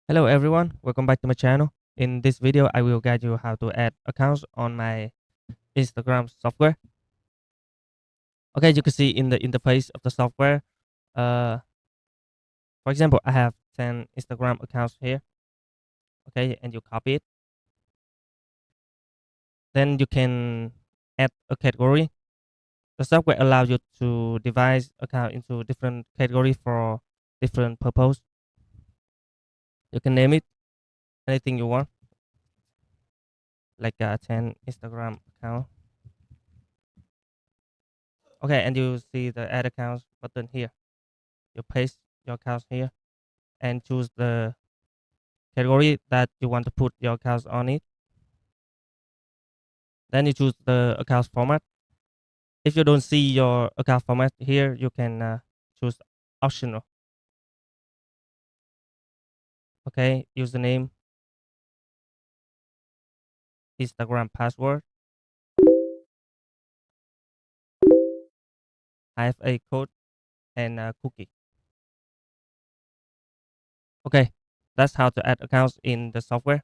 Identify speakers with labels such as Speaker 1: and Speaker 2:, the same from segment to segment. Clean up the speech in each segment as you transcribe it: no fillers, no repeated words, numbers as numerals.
Speaker 1: Hello everyone, welcome back to my channel. In this video, I will guide you how to add accounts on my Instagram software. Okay, you can see in the interface of the software, uh, for example, I have 10 Instagram accounts here. Okay, and you copy it. Then you can add a category. The software allows you to divide account into different categories for different purpose. You can name it anything you want, like 10 Instagram account. Okay, and you see the add accounts button here. You paste your accounts here and choose the category that you want to put your accounts on it. Then you choose the account format. If you don't see your account format here, you can choose optional. Okay, username, Instagram password, IFA code, and cookie. Okay, that's how to add accounts in the software.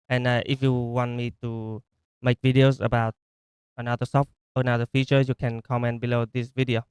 Speaker 1: And if you want me to make videos about another feature, you can comment below this video.